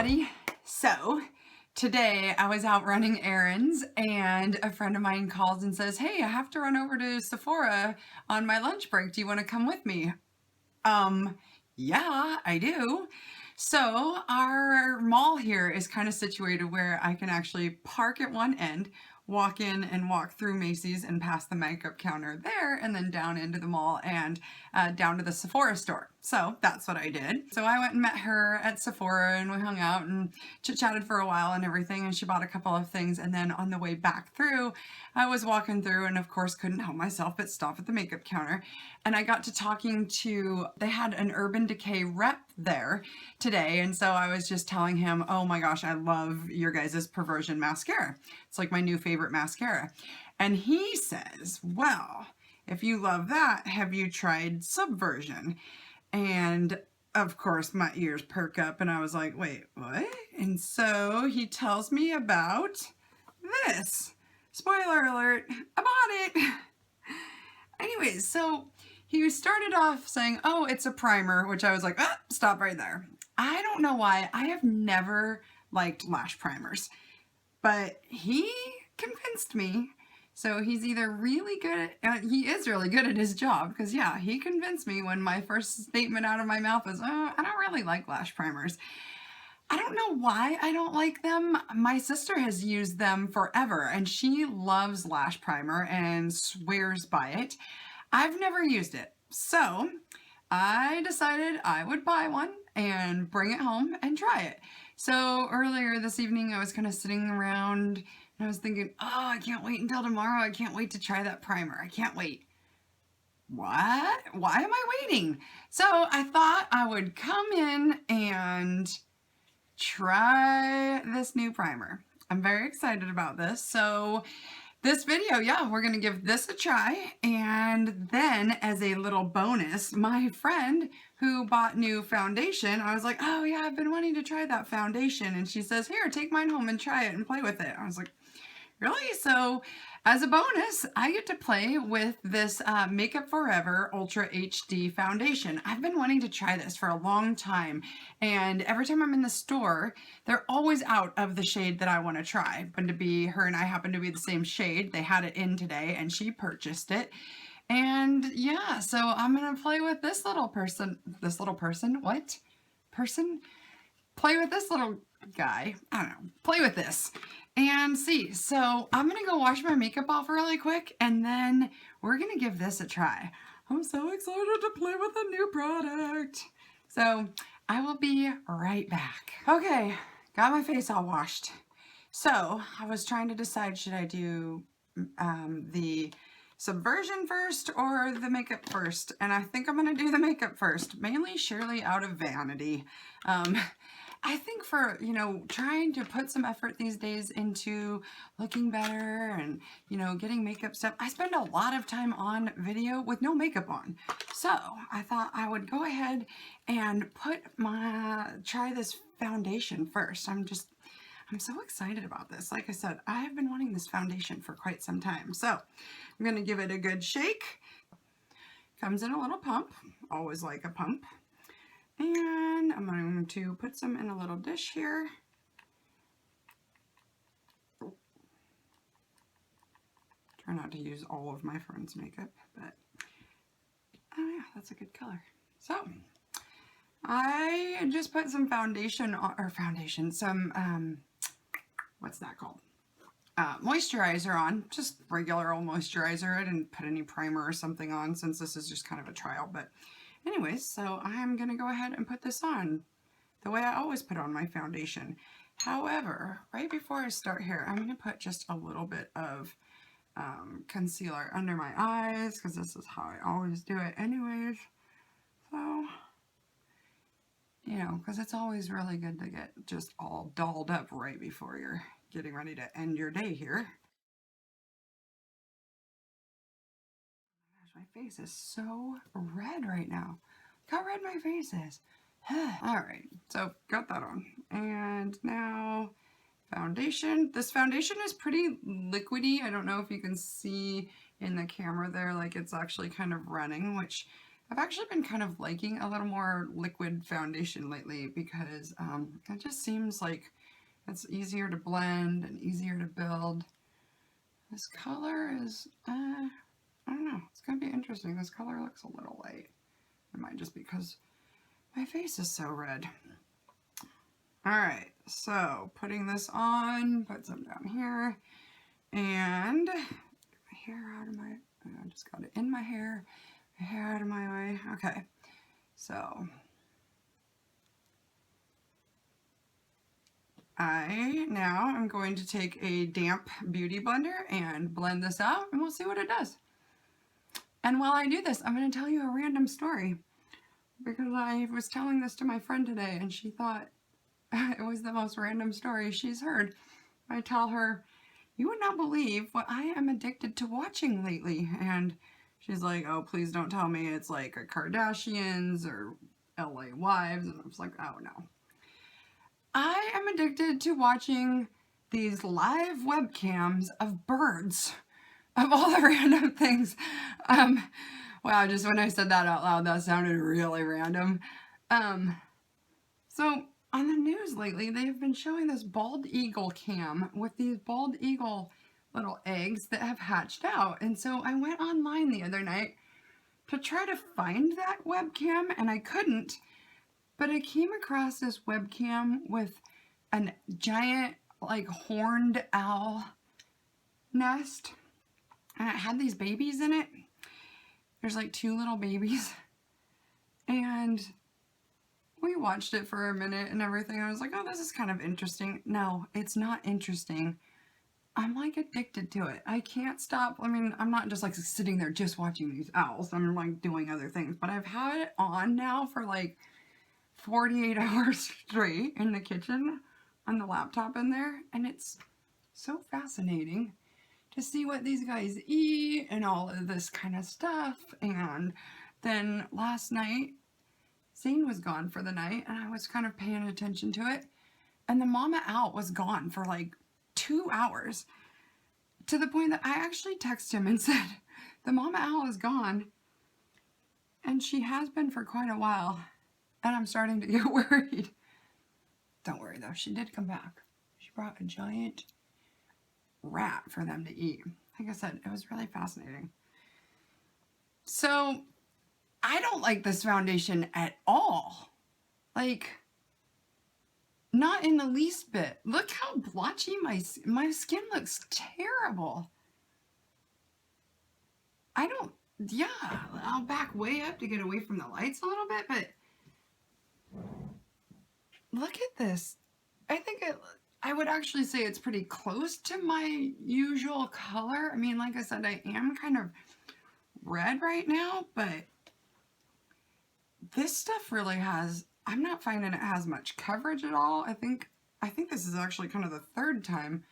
everybody. So today I was out running errands and a friend of mine calls and says, hey, I have to run over to Sephora on my lunch break. Do you want to come with me? Yeah, I do. So our mall here is kind of situated where I can actually park at one end, walk in and walk through Macy's and past the makeup counter there, and then down into the mall and down to the Sephora store. So that's what I did. So I went and met her at Sephora and we hung out and chit-chatted for a while and everything, and she bought a couple of things, and then on the way back through I was walking through and of course couldn't help myself but stop at the makeup counter, and I got to talking to, they had an Urban Decay rep there today, and so I was just telling him, oh my gosh, I love your guys' Perversion mascara. It's like my new favorite mascara. And he says, well, if you love that, have you tried Subversion? And of course my ears perk up and I was like, wait, what? And so he tells me about this. Spoiler alert, I bought it. Anyways, so he started off saying, oh, it's a primer, which I was like, oh, stop right there. I don't know why. I have never liked lash primers, but he convinced me. So he's either really good at, he is really good at his job, because yeah, he convinced me when my first statement out of my mouth was, oh, I don't really like lash primers. I don't know why I don't like them. My sister has used them forever and she loves lash primer and swears by it. I've never used it. So I decided I would buy one and bring it home and try it. So earlier this evening I was kind of sitting around and I was thinking, oh, I can't wait until tomorrow. I can't wait to try that primer. I can't wait. What? Why am I waiting? So I thought I would come in and try this new primer. I'm very excited about this. So this video, yeah, we're going to give this a try. And then as a little bonus, my friend who bought new foundation, I was like, oh yeah, I've been wanting to try that foundation. And she says, here, take mine home and try it and play with it. I was like, really? So as a bonus, I get to play with this Makeup Forever Ultra HD foundation. I've been wanting to try this for a long time, and every time I'm in the store, they're always out of the shade that I want to try. But to be, her and I happen to be the same shade. They had it in today, and she purchased it. And yeah, so I'm going to play with this little person. This little person? What? Person? Play with this little guy. I don't know. Play with this and see. So I'm gonna go wash my makeup off really quick and then we're gonna give this a try. I'm so excited to play with a new product. So I will be right back. Okay, got my face all washed. So I was trying to decide, should I do the Subversion first or the makeup first? And I think I'm gonna do the makeup first, mainly surely out of vanity. I think for, you know, trying to put some effort these days into looking better and, you know, getting makeup stuff, I spend a lot of time on video with no makeup on. So I thought I would go ahead and try this foundation first. I'm so excited about this. Like I said, I have been wanting this foundation for quite some time. So I'm going to give it a good shake. Comes in a little pump, always like a pump. And I'm going to put some in a little dish here. Try not to use all of my friend's makeup, but oh yeah, that's a good color. So I just put some foundation on, some what's that called? Moisturizer on, just regular old moisturizer. I didn't put any primer or something on since this is just kind of a trial, but anyways, so I'm going to go ahead and put this on the way I always put on my foundation. However, right before I start here, I'm going to put just a little bit of concealer under my eyes, because this is how I always do it anyways. So, you know, because it's always really good to get just all dolled up right before you're getting ready to end your day here. My face is so red right now. Look how red my face is. Alright, so got that on. And now foundation. This foundation is pretty liquidy. I don't know if you can see in the camera there, like it's actually kind of running, which I've actually been kind of liking a little more liquid foundation lately because it just seems like it's easier to blend and easier to build. This color is, I don't know, it's going to be interesting. This color looks a little light. It might just be because my face is so red. Alright, so putting this on, put some down here, and get my hair out of my, I just got it in my hair out of my way. Okay, so I now am going to take a damp beauty blender and blend this out, and we'll see what it does. And while I do this, I'm going to tell you a random story, because I was telling this to my friend today, and she thought it was the most random story she's heard. I tell her, you would not believe what I am addicted to watching lately. And she's like, oh, please don't tell me it's like a Kardashians or LA Wives. And I was like, oh no. I am addicted to watching these live webcams of birds, of all the random things. Wow, just when I said that out loud, that sounded really random. So on the news lately, they've been showing this bald eagle cam with these bald eagle little eggs that have hatched out. And so I went online the other night to try to find that webcam, and I couldn't. But I came across this webcam with a giant, like, horned owl nest. And it had these babies in it. There's like 2 little babies. And we watched it for a minute and everything. I was like, oh, this is kind of interesting. No, it's not interesting. I'm like addicted to it. I can't stop. I mean, I'm not just like sitting there just watching these owls. I'm like doing other things. But I've had it on now for like 48 hours straight in the kitchen on the laptop in there. And it's so fascinating to see what these guys eat and all of this kind of stuff. And then last night, Zane was gone for the night, and I was kind of paying attention to it, and the mama owl was gone for like 2 hours, to the point that I actually texted him and said, the mama owl is gone, and she has been for quite a while, and I'm starting to get worried. Don't worry though, she did come back. She brought a giant rat for them to eat. Like I said, it was really fascinating. So I don't like this foundation at all. Like, not in the least bit. Look how blotchy my skin looks. Terrible. I don't, yeah, I'll back way up to get away from the lights a little bit, but look at this. I think I would actually say it's pretty close to my usual color. I mean, like I said, I am kind of red right now, but this stuff really has, I'm not finding it has much coverage at all. I think this is actually kind of the 3rd time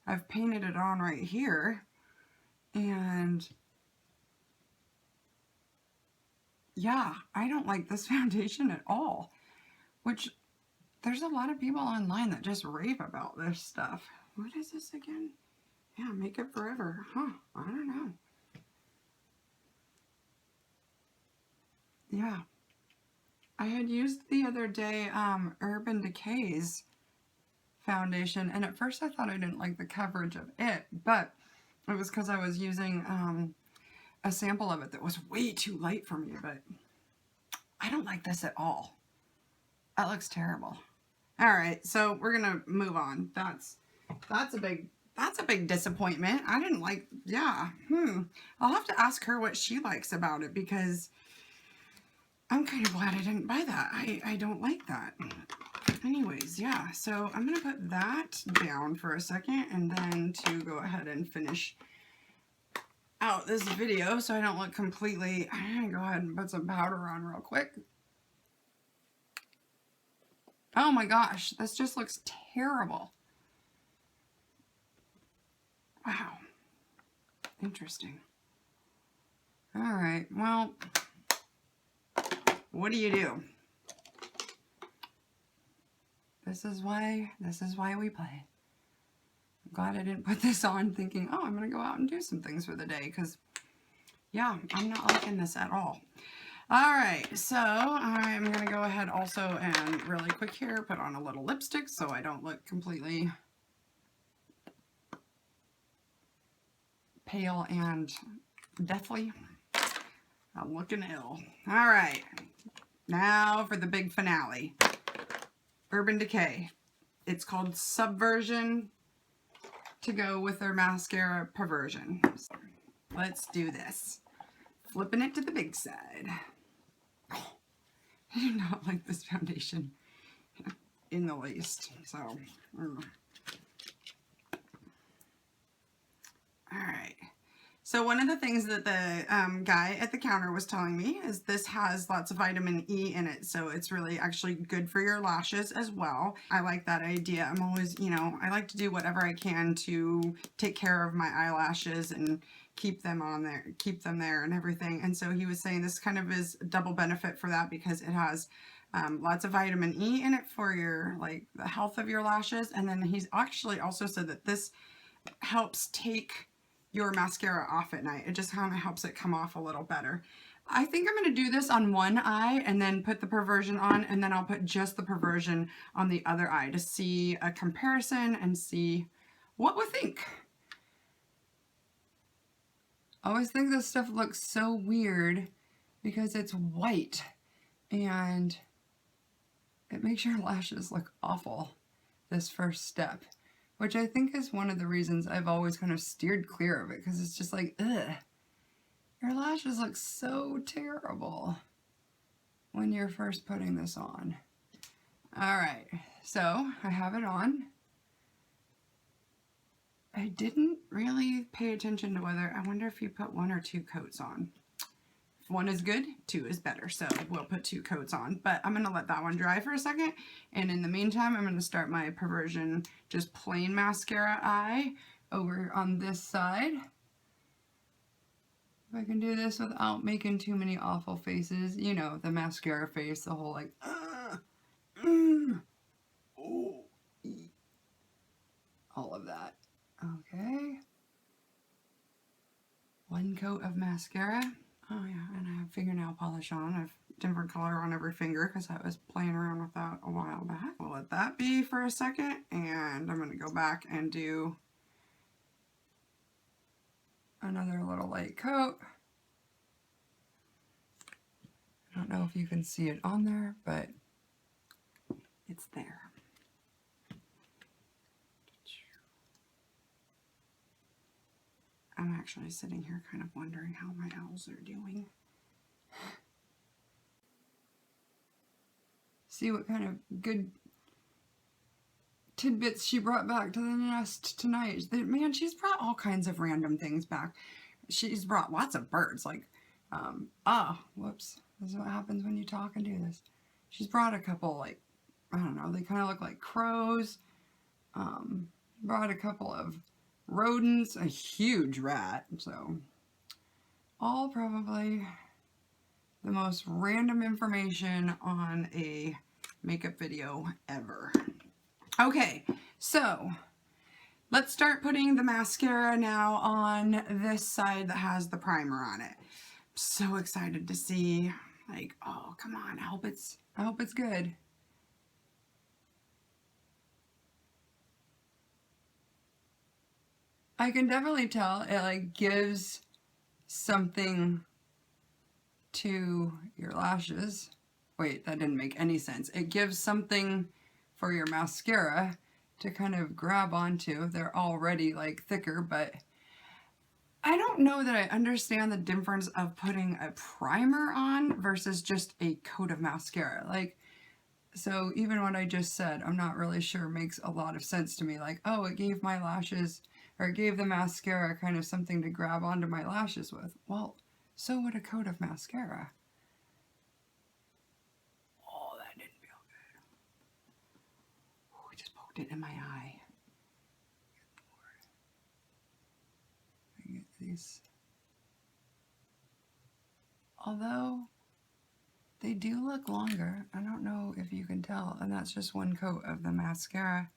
I've painted it on right here. And yeah, I don't like this foundation at all. Which, there's a lot of people online that just rave about this stuff. What is this again? Yeah, Makeup Forever. Huh, I don't know. Yeah. I had used the other day Urban Decay's foundation, and at first I thought I didn't like the coverage of it, but it was because I was using a sample of it that was way too light for me, but I don't like this at all. That looks terrible. Alright, so we're gonna move on. That's a big disappointment. I didn't like, yeah, I'll have to ask her what she likes about it, because I'm kind of glad I didn't buy that. I don't like that. Anyways, yeah, so I'm going to put that down for a second, and then to go ahead and finish out this video so I don't look completely, I'm going to go ahead and put some powder on real quick. Oh my gosh, this just looks terrible. Wow. Interesting. All right, well, what do you do? This is why we play. I'm glad I didn't put this on thinking, oh, I'm going to go out and do some things for the day, because, yeah, I'm not liking this at all. All right, so I'm gonna go ahead also and really quick here, put on a little lipstick so I don't look completely pale and deathly. I'm looking ill. All right, now for the big finale. Urban Decay. It's called Subversion to go with their mascara Perversion. So let's do this. Flipping it to the big side. Oh, I do not like this foundation in the least. So, all right. So one of the things that the guy at the counter was telling me is this has lots of vitamin E in it. So it's really actually good for your lashes as well. I like that idea. I'm always, you know, I like to do whatever I can to take care of my eyelashes and keep them on there, keep them there and everything. And so he was saying this kind of is a double benefit for that because it has lots of vitamin E in it for your, like, the health of your lashes. And then he's actually also said that this helps take your mascara off at night. It just kind of helps it come off a little better. I think I'm going to do this on one eye and then put the Perversion on, and then I'll put just the Perversion on the other eye to see a comparison and see what we think. I always think this stuff looks so weird because it's white and it makes your lashes look awful, this first step. Which I think is one of the reasons I've always kind of steered clear of it, because it's just like, ugh, your lashes look so terrible when you're first putting this on. All right, so I have it on. I didn't really pay attention to whether, I wonder if you put 1 or 2 coats on. If 1 is good, 2 is better, so we'll put 2 coats on. But I'm going to let that one dry for a second, and in the meantime, I'm going to start my Perversion just plain mascara eye over on this side. If I can do this without making too many awful faces, you know, the mascara face, the whole like, oh, all of that. Okay. 1 coat of mascara. Oh yeah, and I have fingernail polish on. I have different color on every finger because I was playing around with that a while back. We'll let that be for a second, and I'm going to go back and do another little light coat. I don't know if you can see it on there, but it's there. I'm actually sitting here kind of wondering how my owls are doing. See what kind of good tidbits she brought back to the nest tonight. Man, she's brought all kinds of random things back. She's brought lots of birds, like, whoops. This is what happens when you talk and do this. She's brought a couple, like, I don't know, they kind of look like crows. Brought a couple of rodents, a huge rat, so all probably the most random information on a makeup video ever. Okay, so let's start putting the mascara now on this side that has the primer on it. I'm so excited to see, like, oh, come on, I hope it's good. I can definitely tell it like gives something to your lashes. Wait, that didn't make any sense. It gives something for your mascara to kind of grab onto. They're already like thicker, but I don't know that I understand the difference of putting a primer on versus just a coat of mascara. Like, so even what I just said, I'm not really sure makes a lot of sense to me. Like, oh, it gave my lashes, or it gave the mascara kind of something to grab onto my lashes with. Well, so would a coat of mascara. Oh, that didn't feel good. Oh, I just poked it in my eye. I get these. Although they do look longer. I don't know if you can tell, and that's just 1 coat of the mascara.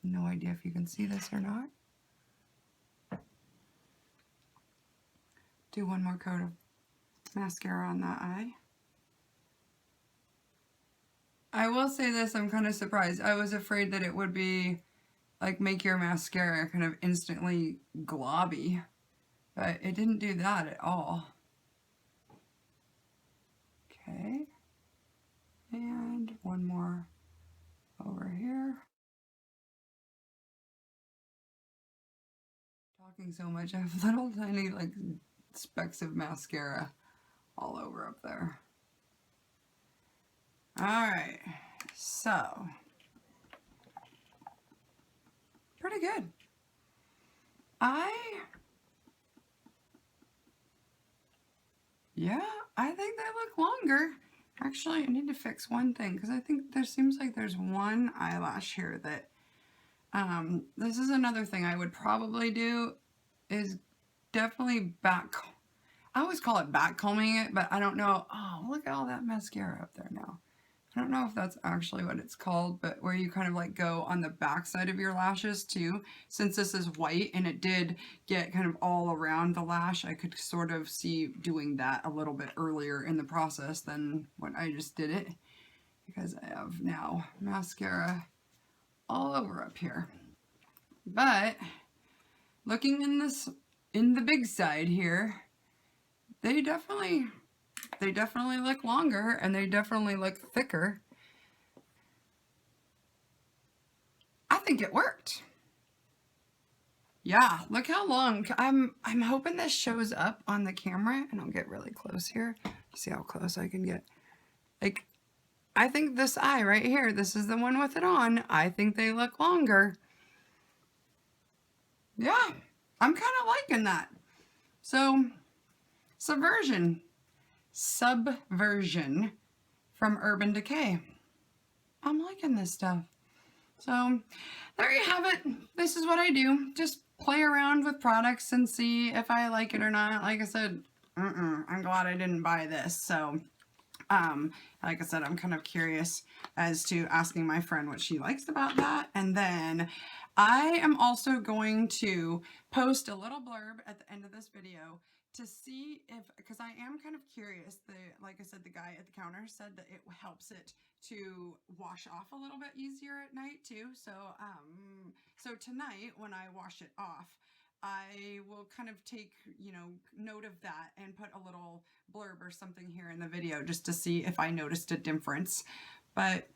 No idea if you can see this or not. Do 1 more coat of mascara on that eye. I will say this, I'm kind of surprised. I was afraid that it would be like make your mascara kind of instantly globby, but it didn't do that at all. Okay, and one more over here. Talking so much, I have little tiny like specks of mascara all over up there. All right, so pretty good. Yeah, I think they look longer. Actually, I need to fix one thing because I think there seems like there's one eyelash here that, this is another thing I would probably do is definitely back, I always call it back combing it, but I don't know. Oh, look at all that mascara up there now. I don't know if that's actually what it's called, but where you kind of like go on the back side of your lashes too. Since this is white and it did get kind of all around the lash, I could sort of see doing that a little bit earlier in the process than when I just did it, because I have now mascara all over up here. But looking in the big side here, they definitely look longer and they definitely look thicker. I think it worked. Yeah, look how long. I'm hoping this shows up on the camera, and I'll get really close here. See how close I can get. Like, I think this eye right here, this is the one with it on. I think they look longer. Yeah, I'm kind of liking that. So, Subversion from Urban Decay. I'm liking this stuff. So there you have it. This is what I do. Just play around with products and see if I like it or not. Like I said, I'm glad I didn't buy this. So, like I said, I'm kind of curious as to asking my friend what she likes about that. And then I am also going to post a little blurb at the end of this video to see if, because I am kind of curious, like I said, the guy at the counter said that it helps it to wash off a little bit easier at night too. So, so tonight when I wash it off, I will kind of take, note of that and put a little blurb or something here in the video just to see if I noticed a difference. But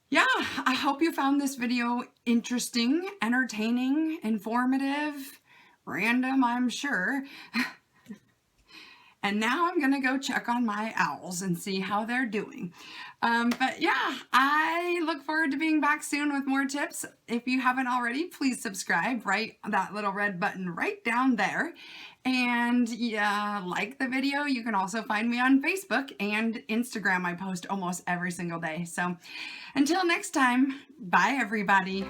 yeah, I hope you found this video interesting, entertaining, informative, random, I'm sure. And now I'm gonna go check on my owls and see how they're doing. But yeah, I look forward to being back soon with more tips. If you haven't already, please subscribe, right? That little red button right down there. And yeah, like the video. You can also find me on Facebook and Instagram. I post almost every single day. So until next time, bye everybody.